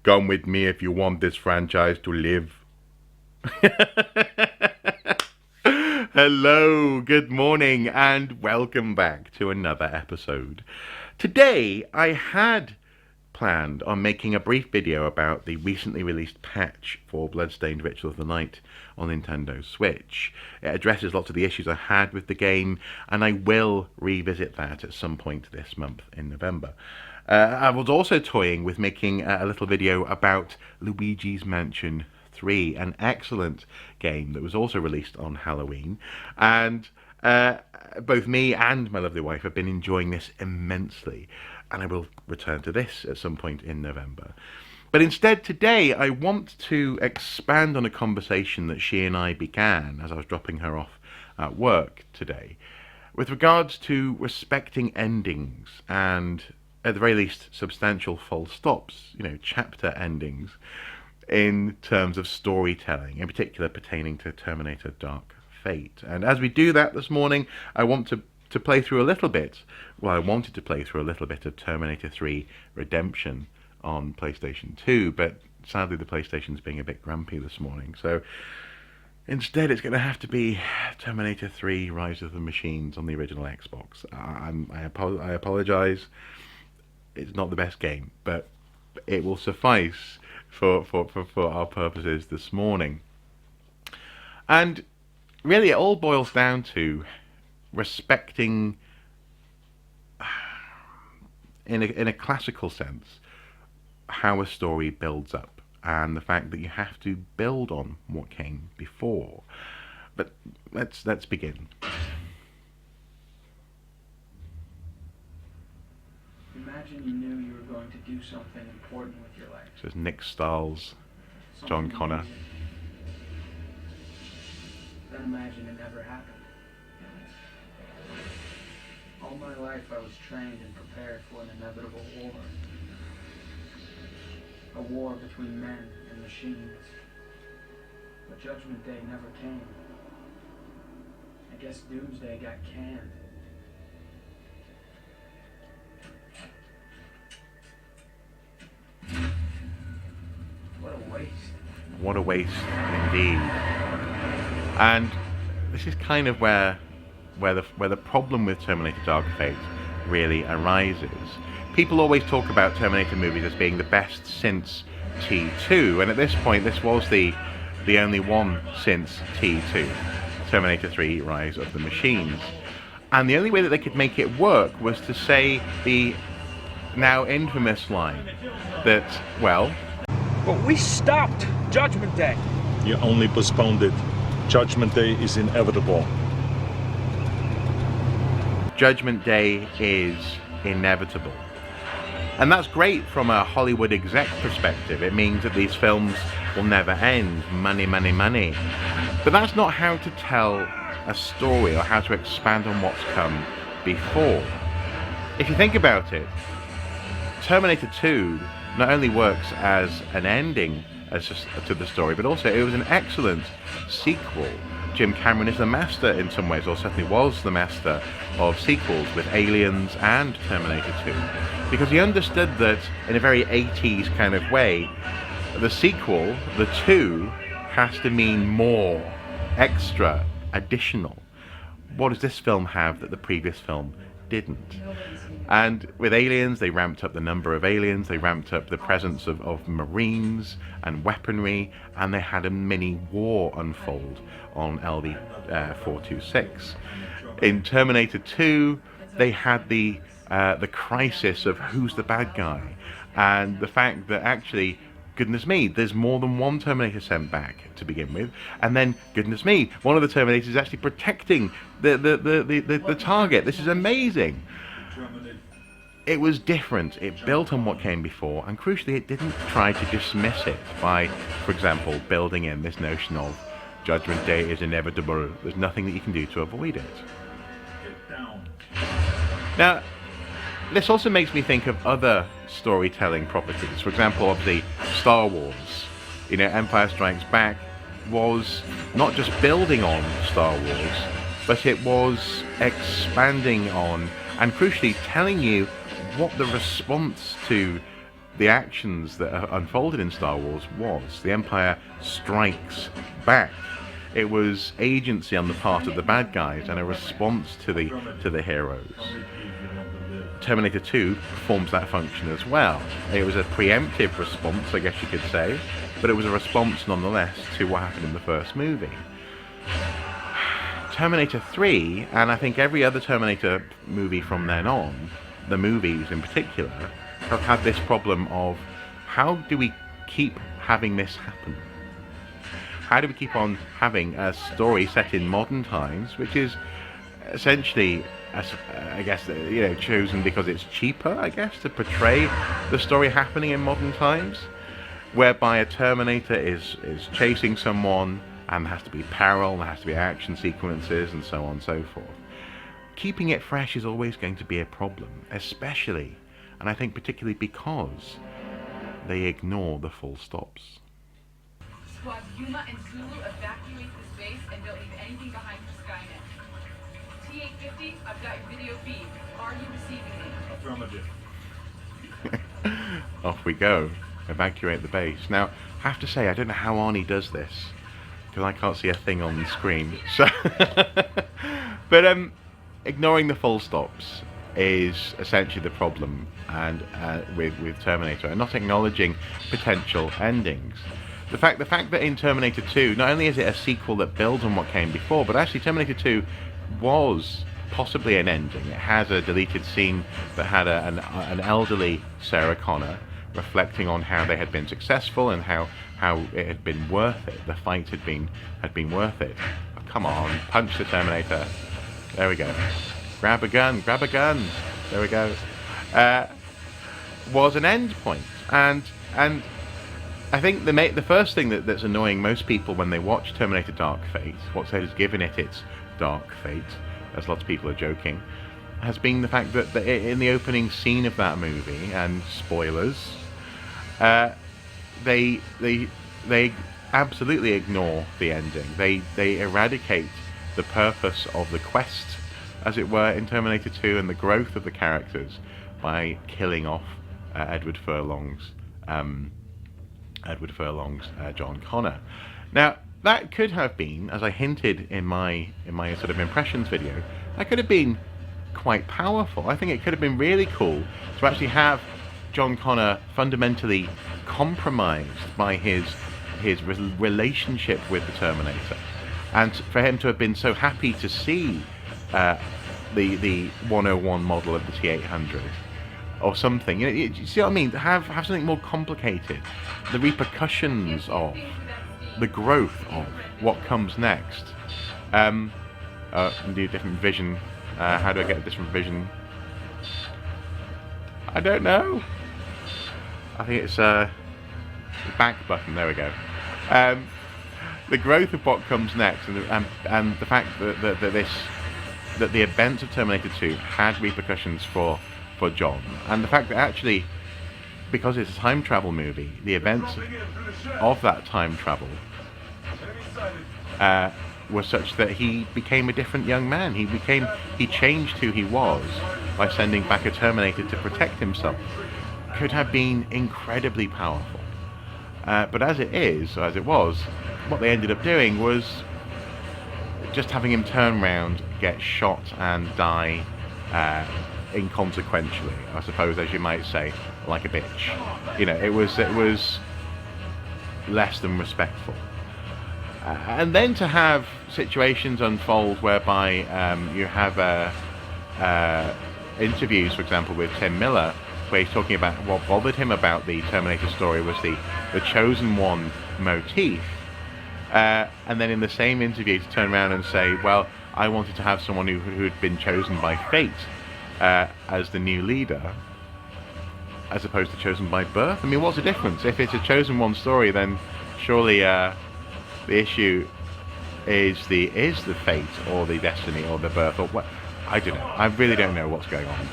Come with me if you want this franchise to live. Hello, good morning, and welcome back to another episode. Today, I had planned on making a brief video about the recently released patch for Bloodstained Ritual of the Night on Nintendo Switch. It addresses lots of the issues I had with the game, and I will revisit that at some point this month in November. I was also toying with making a little video about Luigi's Mansion 3, an excellent game that was also released on Halloween, and both me and my lovely wife have been enjoying this immensely, and I will return to this at some point in November. But instead today I want to expand on a conversation that she and I began as I was dropping her off at work today, with regards to respecting endings and, at the very least, substantial full stops, chapter endings, in terms of storytelling, in particular pertaining to Terminator Dark Fate. And as we do that this morning, I want to play through a little bit, I wanted to play through a little bit of Terminator 3 Redemption on PlayStation 2, but sadly the PlayStation's being a bit grumpy this morning, so instead it's going to have to be Terminator 3 Rise of the Machines on the original Xbox. I apologize, it's not the best game, but it will suffice for our purposes this morning. And really it all boils down to respecting, in a classical sense, how a story builds up, and the fact that you have to build on what came before. But let's begin. Imagine you knew you were going to do something important with your life. This is Nick Stahl's John Connor. Then imagine it never happened. All my life I was trained and prepared for an inevitable war. A war between men and machines. But Judgment Day never came. I guess Doomsday got canned. What a waste. What a waste indeed. And this is kind of where the problem with Terminator Dark Fate really arises. People always talk about Terminator movies as being the best since T2, and at this point this was the only one since T2, Terminator 3 Rise of the Machines. And the only way that they could make it work was to say the now infamous line that, well, but we stopped Judgment Day. You only postponed it. Judgment Day is inevitable. Judgment Day is inevitable. And that's great from a Hollywood exec perspective. It means that these films will never end. Money, money, money. But that's not how to tell a story or how to expand on what's come before. If you think about it, Terminator 2 not only works as an ending to the story, but also it was an excellent sequel. Jim Cameron is the master in some ways, or certainly was the master of sequels with Aliens and Terminator 2, because he understood that in a very 80s kind of way, the sequel, the 2, has to mean more, extra, additional. What does this film have that the previous film didn't? And with Aliens, they ramped up the number of aliens, they ramped up the presence of Marines and weaponry, and they had a mini war unfold on LV-426. In Terminator 2, they had the crisis of who's the bad guy, and the fact that actually, goodness me, there's more than one Terminator sent back to begin with, and then, goodness me, one of the Terminators is actually protecting the target. This is amazing. It was different. It built on what came before, and crucially, it didn't try to dismiss it by, for example, building in this notion of Judgment Day is inevitable. There's nothing that you can do to avoid it. Now, this also makes me think of other storytelling properties. For example, obviously, Star Wars. Empire Strikes Back was not just building on Star Wars, but it was expanding on, and crucially telling you what the response to the actions that are unfolded in Star Wars was the Empire strikes back. It was agency on the part of the bad guys and a response to the heroes. Terminator 2 performs that function as well. It was a preemptive response, I guess you could say, but it was a response nonetheless to what happened in the first movie. Terminator 3, and I think every other Terminator movie from then on, the movies in particular, have had this problem of how do we keep having this happen? How do we keep on having a story set in modern times, which is essentially, I guess, chosen because it's cheaper, I guess, to portray the story happening in modern times, whereby a Terminator is chasing someone, and there has to be peril, there has to be action sequences, and so on and so forth. Keeping it fresh is always going to be a problem, especially, and I think particularly because they ignore the full stops. Squad Yuma and Zulu evacuate the space and don't leave anything behind for Skynet. T-850, I've got your video feed. Are you receiving me? Affirmative. Off we go. Evacuate the base. Now, I have to say, I don't know how Arnie does this, because I can't see a thing on the screen. So, but ignoring the full stops is essentially the problem, and with Terminator, and not acknowledging potential endings. The fact that in Terminator 2, not only is it a sequel that builds on what came before, but actually Terminator 2 was possibly an ending. It has a deleted scene that had an elderly Sarah Connor reflecting on how they had been successful and how it had been worth it. The fight had been worth it. Oh, come on, punch the Terminator. There we go. Grab a gun. There we go. Was an end point, and I think the first thing that's annoying most people when they watch Terminator Dark Fate, what has given it its dark fate, as lots of people are joking, has been the fact that in the opening scene of that movie, and spoilers, they absolutely ignore the ending. They eradicate the purpose of the quest, as it were, in Terminator 2, and the growth of the characters by killing off Edward Furlong's John Connor. Now, that could have been, as I hinted in my sort of impressions video, that could have been quite powerful. I think it could have been really cool to actually have John Connor fundamentally compromised by his relationship with the Terminator, and for him to have been so happy to see the 101 model of the T-800 or something. You see what I mean? Have something more complicated. The repercussions of the growth of what comes next. Do a different vision. How do I get a different vision? I don't know. I think it's the back button. There we go. The growth of what comes next, and the fact that the events of Terminator 2 had repercussions for John, and the fact that actually, because it's a time travel movie, the events of that time travel were such that he became a different young man. He changed who he was by sending back a Terminator to protect himself. Could have been incredibly powerful, but as it is, or as it was, what they ended up doing was just having him turn around, get shot, and die inconsequentially, I suppose, as you might say, like a bitch. It was less than respectful. And then to have situations unfold whereby you have interviews, for example, with Tim Miller, where he's talking about what bothered him about the Terminator story was the Chosen One motif. And then in the same interview to turn around and say, well, I wanted to have someone who had been chosen by fate as the new leader, as opposed to chosen by birth. I mean, what's the difference? If it's a Chosen One story, then surely the issue is the fate or the destiny or the birth or what? I don't know. I really don't know what's going on.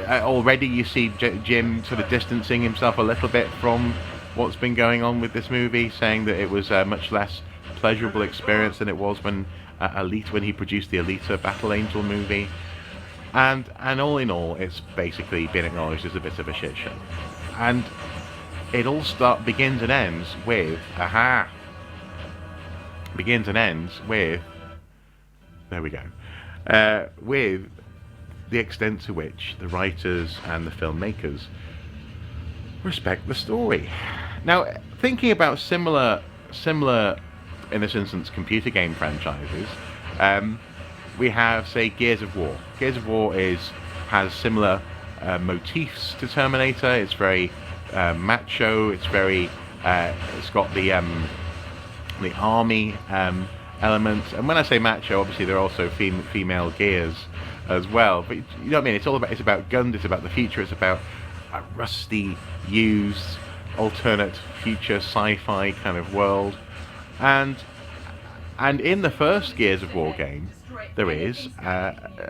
Already you see Jim sort of distancing himself a little bit from what's been going on with this movie, saying that it was a much less pleasurable experience than it was when he produced the Alita Battle Angel movie, and all in all, it's basically been acknowledged as a bit of a shit show. and it all begins and ends with begins and ends with, there we go, with the extent to which the writers and the filmmakers respect the story. Now, thinking about similar in this instance computer game franchises, we have, say, Gears of War. Gears of War has similar motifs to Terminator. It's very macho. It's very it's got the army elements. And when I say macho, obviously there are also female Gears as well. But you know what I mean? It's about guns. It's about the future. It's about a rusty, used, alternate future sci-fi kind of world. And in the first Gears of War game, there is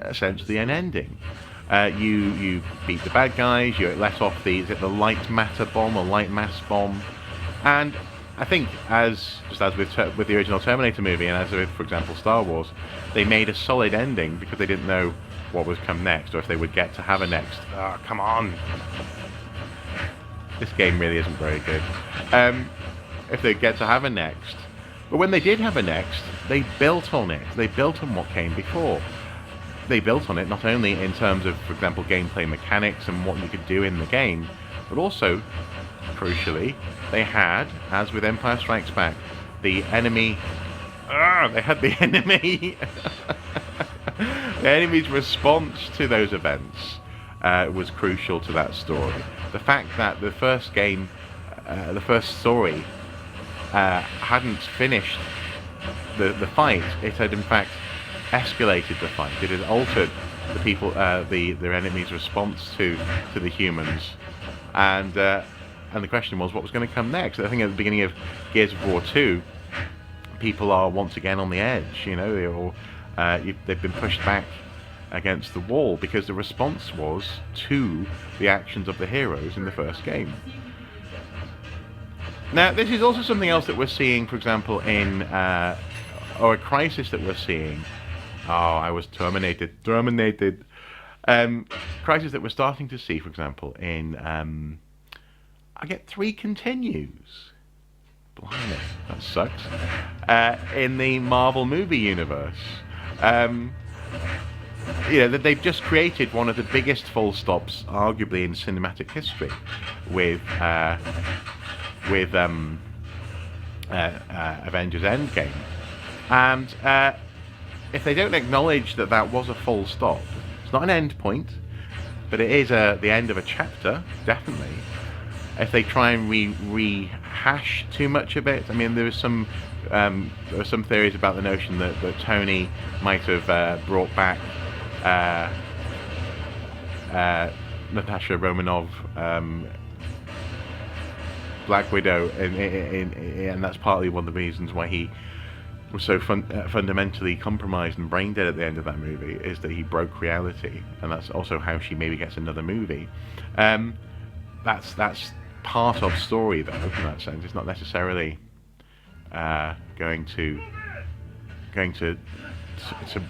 essentially an ending. You beat the bad guys. You let off the light matter bomb or light mass bomb, and I think as with the original Terminator movie, and as with, for example, Star Wars, they made a solid ending because they didn't know what was come next, or if they would get to have a next. Oh, come on! This game really isn't very good. If they get to have a next. But when they did have a next, they built on it. They built on what came before. They built on it not only in terms of, for example, gameplay mechanics and what you could do in the game, but also, crucially, they had, as with Empire Strikes Back, the enemy... they had the enemy... the enemy's response to those events was crucial to that story. The fact that the first game, the first story, hadn't finished the fight. It had in fact escalated the fight. It had altered the people, their enemy's response to the humans, and the question was what was going to come next. I think at the beginning of Gears of War 2, people are once again on the edge. You know, they've been pushed back against the wall because the response was to the actions of the heroes in the first game. Now, this is also something else that we're seeing, for example, or a crisis that we're seeing. Oh, I was terminated. Crisis that we're starting to see, for example, in, I get 3 continues. Blimey, that sucks. In the Marvel movie universe. They've just created one of the biggest full stops, arguably, in cinematic history, with Avengers Endgame. And if they don't acknowledge that that was a full stop, it's not an end point, but it is the end of a chapter, definitely. If they try and rehash too much of it, I mean, there are some theories about the notion that Tony might have brought back Natasha Romanoff, Black Widow, and that's partly one of the reasons why he was so fundamentally compromised and brain dead at the end of that movie, is that he broke reality, and that's also how she maybe gets another movie. That's part of story, though, in that sense. It's not necessarily going to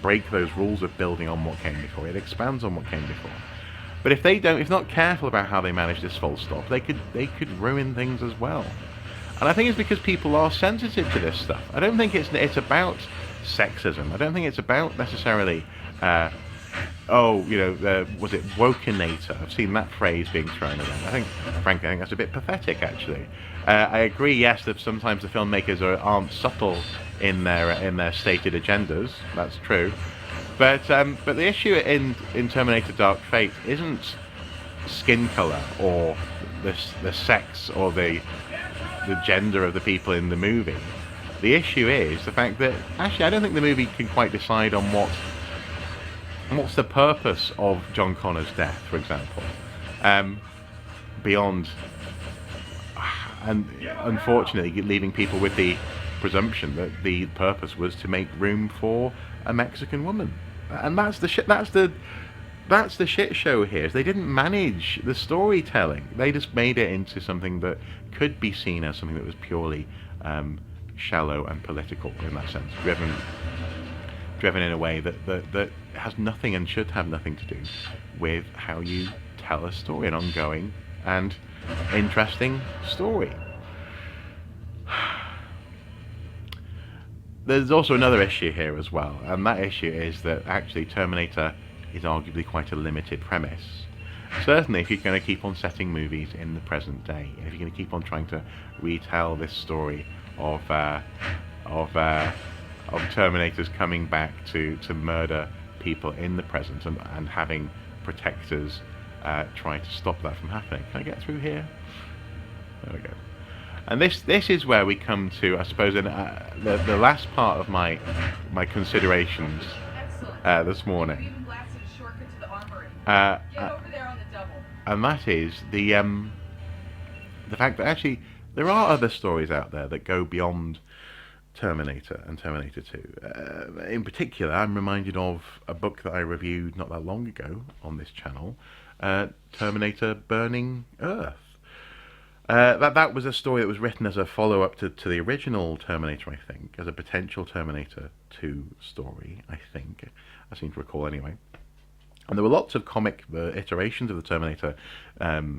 break those rules of building on what came before. It expands on what came before. But if not careful about how they manage this full stop, they could ruin things as well. And I think it's because people are sensitive to this stuff. I don't think it's about sexism. I don't think it's about necessarily, was it wokenator? I've seen that phrase being thrown around. Frankly, I think that's a bit pathetic, actually. I agree, yes, that sometimes the filmmakers aren't subtle in their stated agendas. That's true. But the issue in Terminator Dark Fate isn't skin color or the sex or the gender of the people in the movie. The issue is the fact that actually I don't think the movie can quite decide on what's the purpose of John Connor's death, for example, beyond, and unfortunately leaving people with the presumption that the purpose was to make room for a Mexican woman. And that's the shit show here. Is they didn't manage the storytelling. They just made it into something that could be seen as something that was purely shallow and political in that sense, driven in a way that has nothing and should have nothing to do with how you tell a story, an ongoing and interesting story. There's also another issue here as well, and that issue is that actually Terminator is arguably quite a limited premise. Certainly, if you're going to keep on setting movies in the present day, if you're going to keep on trying to retell this story of Terminators coming back to murder people in the present and having protectors trying to stop that from happening. Can I get through here? There we go. And this is where we come to, I suppose, the last part of my considerations this morning. We even blasted a shortcut to the armory. Get over there on the double. And that is the fact that actually there are other stories out there that go beyond Terminator and Terminator 2. In particular, I'm reminded of a book that I reviewed not that long ago on this channel, Terminator Burning Earth. That was a story that was written as a follow-up to the original Terminator, I think, as a potential Terminator 2 story, I think. I seem to recall anyway. And there were lots of comic iterations of the Terminator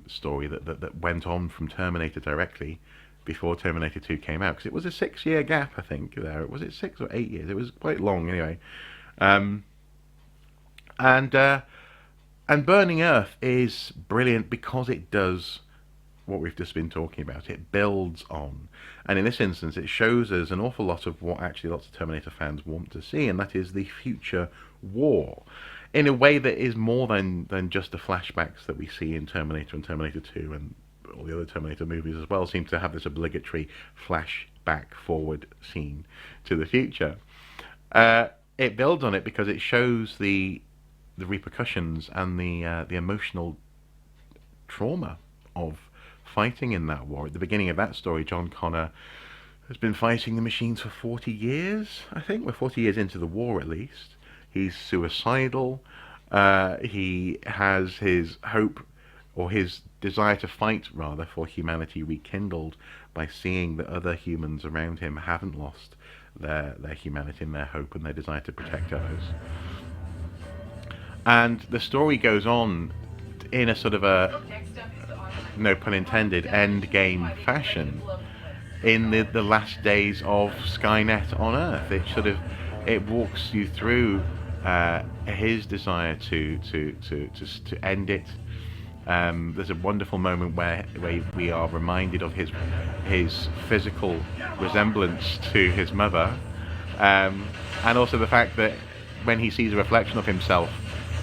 story that went on from Terminator directly before Terminator 2 came out, because it was a 6-year gap, I think, there. Was it 6 or 8 years? It was quite long, anyway. And Burning Earth is brilliant because it does what we've just been talking about. It builds on, and in this instance it shows us an awful lot of what actually lots of Terminator fans want to see, and that is the future war, in a way that is more than just the flashbacks that we see in Terminator and Terminator 2, and all the other Terminator movies as well seem to have this obligatory flashback forward scene to the future. It builds on it because it shows the repercussions and the emotional trauma of fighting in that war. At the beginning of that story, John Connor has been fighting the machines for 40 years, I think. We're 40 years into the war, at least. He's suicidal. He has his hope, or his desire to fight, rather, for humanity rekindled by seeing that other humans around him haven't lost their humanity and their hope and their desire to protect others. And the story goes on in a sort of a, no pun intended, endgame fashion in the last days of Skynet on Earth. It walks you through his desire to end it. There's a wonderful moment where we are reminded of his physical resemblance to his mother, and also the fact that when he sees a reflection of himself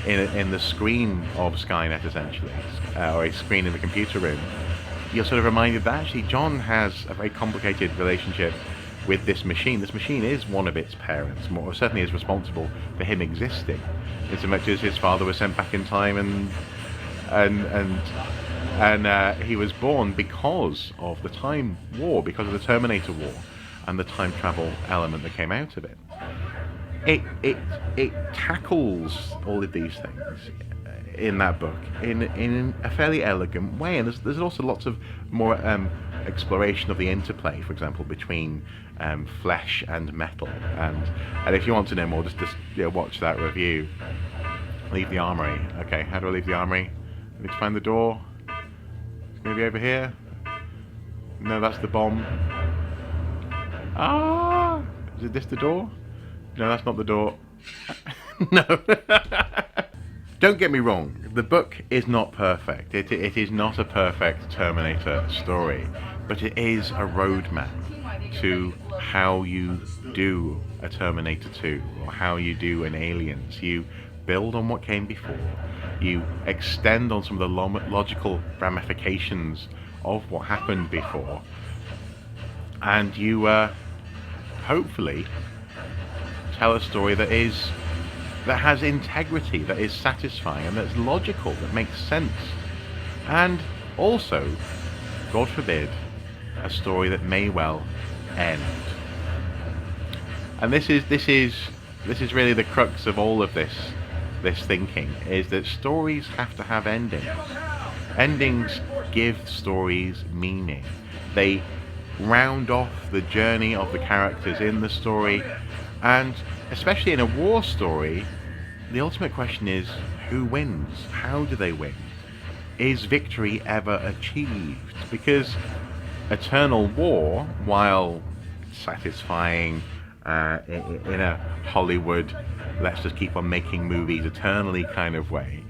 in the screen of Skynet, essentially, or a screen in the computer room, you're sort of reminded that actually John has a very complicated relationship with this machine. This machine is one of its parents, or certainly is responsible for him existing, in so much as his father was sent back in time and he was born because of the Time War, because of the Terminator War and the time travel element that came out of it. It tackles all of these things in that book in a fairly elegant way, and there's also lots of more exploration of the interplay, for example, between flesh and metal. And if you want to know more, just watch that review. Leave the armory. Okay, how do I leave the armory? I need to find the door. It's going to be over here. No, that's the bomb. Ah! Is this the door? No, that's not the door. No. Don't get me wrong, the book is not perfect. It is not a perfect Terminator story, but it is a roadmap to how you do a Terminator 2, or how you do an Aliens. You build on what came before, you extend on some of the logical ramifications of what happened before, and you hopefully tell a story that has integrity, that is satisfying, and that's logical, that makes sense, and also, God forbid, a story that may well end. And this is really the crux of all of this thinking, is that stories have to have endings. Endings give stories meaning. They round off the journey of the characters in the story, and especially in a war story, the ultimate question is, who wins? How do they win? is victory ever achieved? Because eternal war, while satisfying in a Hollywood, let's just keep on making movies eternally kind of way,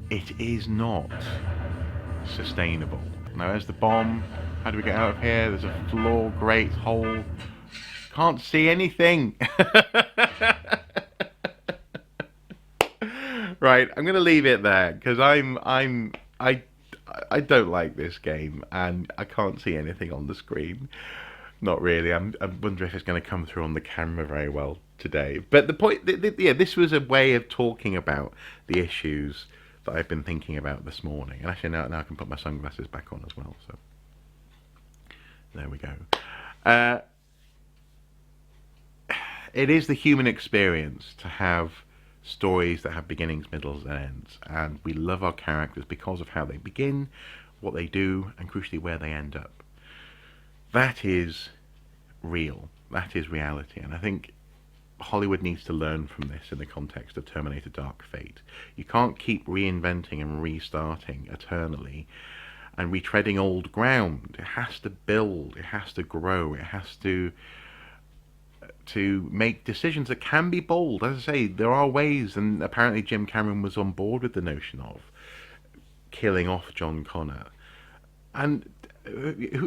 it is not sustainable. Now there's the bomb. How do we get out of here? There's a floor grate hole. Can't see anything. Right, I'm gonna leave it there because I don't like this game and I can't see anything on the screen. Not really. I wonder if it's going to come through on the camera very well today. But the point, yeah, this was a way of talking about the issues that I've been thinking about this morning. And actually now I can put my sunglasses back on as well. So there we go. It is the human experience to have stories that have beginnings, middles, and ends. And we love our characters because of how they begin, what they do, and crucially where they end up. That is real. That is reality. And I think Hollywood needs to learn from this in the context of Terminator Dark Fate. You can't keep reinventing and restarting eternally and retreading old ground. It has to build, it has to grow, it has to make decisions that can be bold. As I say, there are ways, and apparently Jim Cameron was on board with the notion of killing off John Connor. And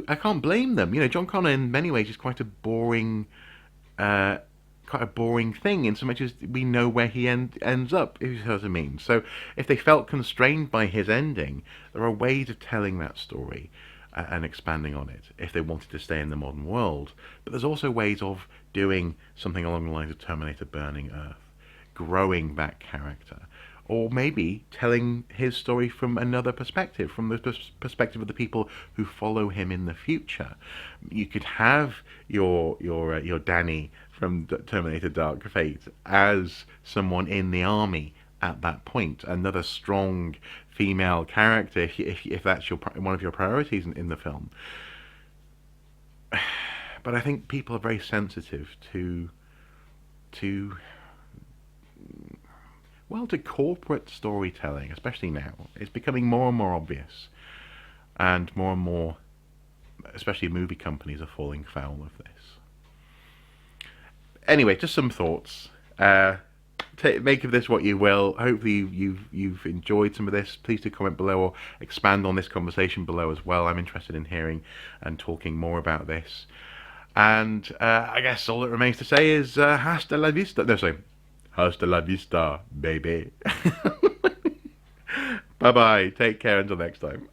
I can't blame them. You know, John Connor in many ways is quite a boring thing in so much as we know where he ends up, if you know what I mean. So if they felt constrained by his ending, there are ways of telling that story and expanding on it if they wanted to stay in the modern world. But there's also ways of doing something along the lines of Terminator Burning Earth, growing that character, or maybe telling his story from another perspective, from the perspective of the people who follow him in the future. You could have your Danny from Terminator Dark Fate as someone in the army at that point, another strong female character if that's one of your priorities in the film. But I think people are very sensitive to corporate storytelling, especially now. It's becoming more and more obvious, and more, especially movie companies, are falling foul of this. Anyway, just some thoughts. Make of this what you will. Hopefully you've enjoyed some of this. Please do comment below or expand on this conversation below as well. I'm interested in hearing and talking more about this. And I guess all that remains to say is hasta la vista. No, sorry. Hasta la vista, baby. Bye-bye. Take care until next time.